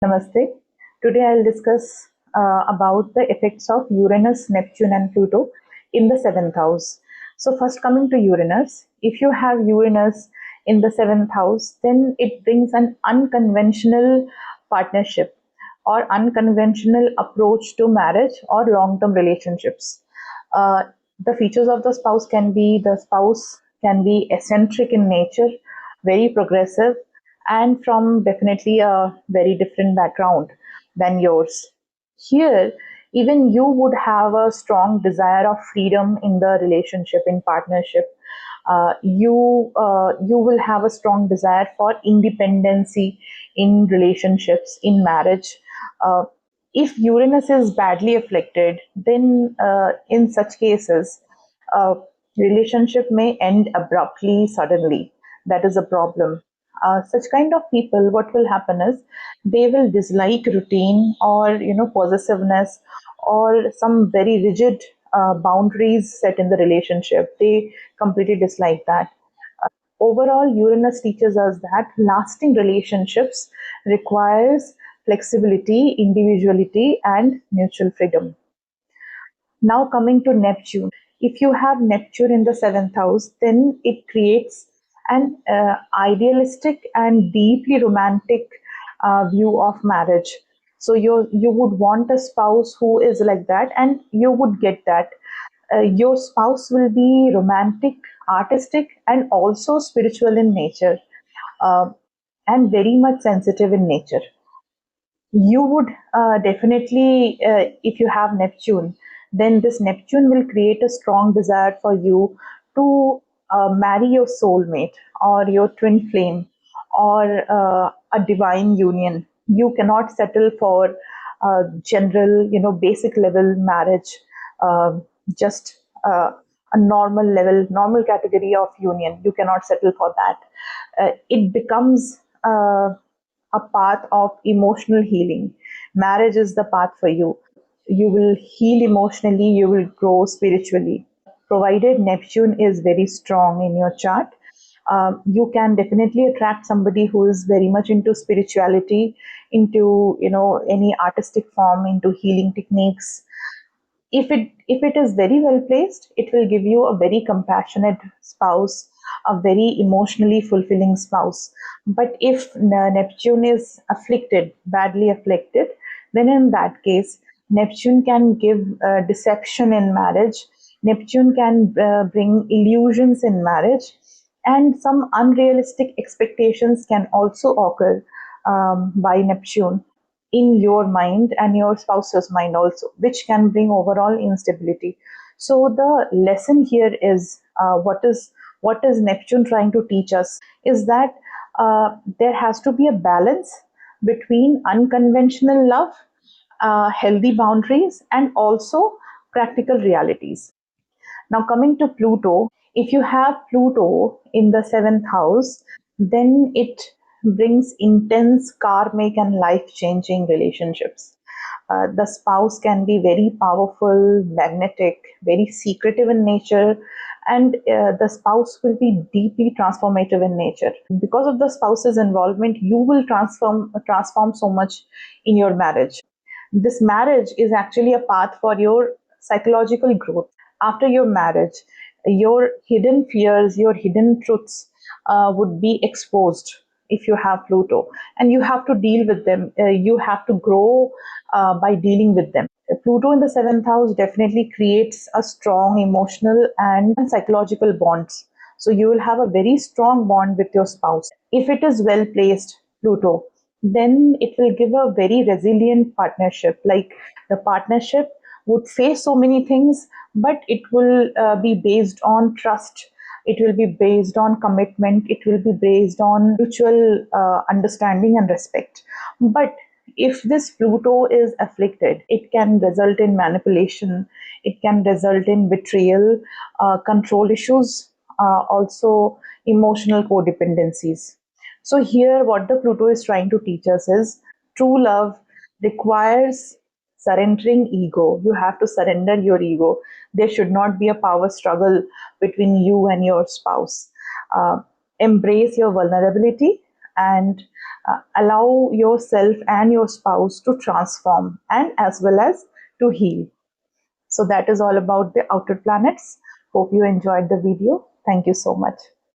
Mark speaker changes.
Speaker 1: Namaste. Today I'll discuss about the effects of Uranus, Neptune, and Pluto in the seventh house. So, first coming to Uranus, if you have Uranus in the seventh house, then it brings an unconventional partnership or unconventional approach to marriage or long term relationships. Uh, the features of the spouse can be eccentric in nature, very progressive, and from definitely a very different background than yours. Here, even you would have a strong desire of freedom in the relationship, in partnership. You will have a strong desire for independency in relationships, in marriage. Uh, if Uranus is badly afflicted, then in such cases, uh, relationship may end abruptly, suddenly. That is a problem. Such kind of people, what will happen is they will dislike routine or possessiveness or some very rigid boundaries set in the relationship. They completely dislike that. Overall, Uranus teaches us that lasting relationships requires flexibility, individuality, and mutual freedom. Now coming to Neptune. If you have Neptune in the seventh house, then it creates an idealistic and deeply romantic view of marriage. So you would want a spouse who is like that, and you would get that. Your spouse will be romantic, artistic, and also spiritual in nature, uh, and very much sensitive in nature. You would definitely, if you have Neptune, then this Neptune will create a strong desire for you to marry your soulmate or your twin flame or a divine union. You cannot settle for general, basic level marriage, uh, just a normal level, normal category of union. You cannot settle for that. It becomes a path of emotional healing. Marriage is the path for you. You will heal emotionally, you will grow spiritually. Provided Neptune is very strong in your chart, you can definitely attract somebody who is very much into spirituality, into any artistic form, into healing techniques. If it is very well placed, it will give you a very compassionate spouse, a very emotionally fulfilling spouse. But if Neptune is afflicted, badly afflicted, then in that case, Neptune can give deception in marriage. Neptune can bring illusions in marriage, and some unrealistic expectations can also occur by Neptune in your mind and your spouse's mind also, which can bring overall instability. So the lesson here is, what is Neptune trying to teach us is that there has to be a balance between unconventional love, healthy boundaries, and also practical realities. Now, coming to Pluto, if you have Pluto in the seventh house, then it brings intense karmic and life changing relationships. The spouse can be very powerful, magnetic, very secretive in nature, and the spouse will be deeply transformative in nature. Because of the spouse's involvement, you will transform so much in your marriage. This marriage is actually a path for your psychological growth. After your marriage, your hidden fears, your hidden truths would be exposed if you have Pluto, and you have to deal with them. You have to grow by dealing with them. Pluto in the seventh house definitely creates a strong emotional and psychological bonds. So you will have a very strong bond with your spouse. If it is well placed, Pluto, then it will give a very resilient partnership. Like the partnership would face so many things, but it will be based on trust. It will be based on commitment. It will be based on mutual understanding and respect. But if this Pluto is afflicted, it can result in manipulation, it can result in betrayal, control issues, also emotional codependencies. So, here, what the Pluto is trying to teach us is true love requires surrendering ego. You have to surrender your ego. There should not be a power struggle between you and your spouse. Uh, Embrace your vulnerability and allow yourself and your spouse to transform and as well as to heal. So that is all about the outer planets. Hope you enjoyed the video. Thank you so much.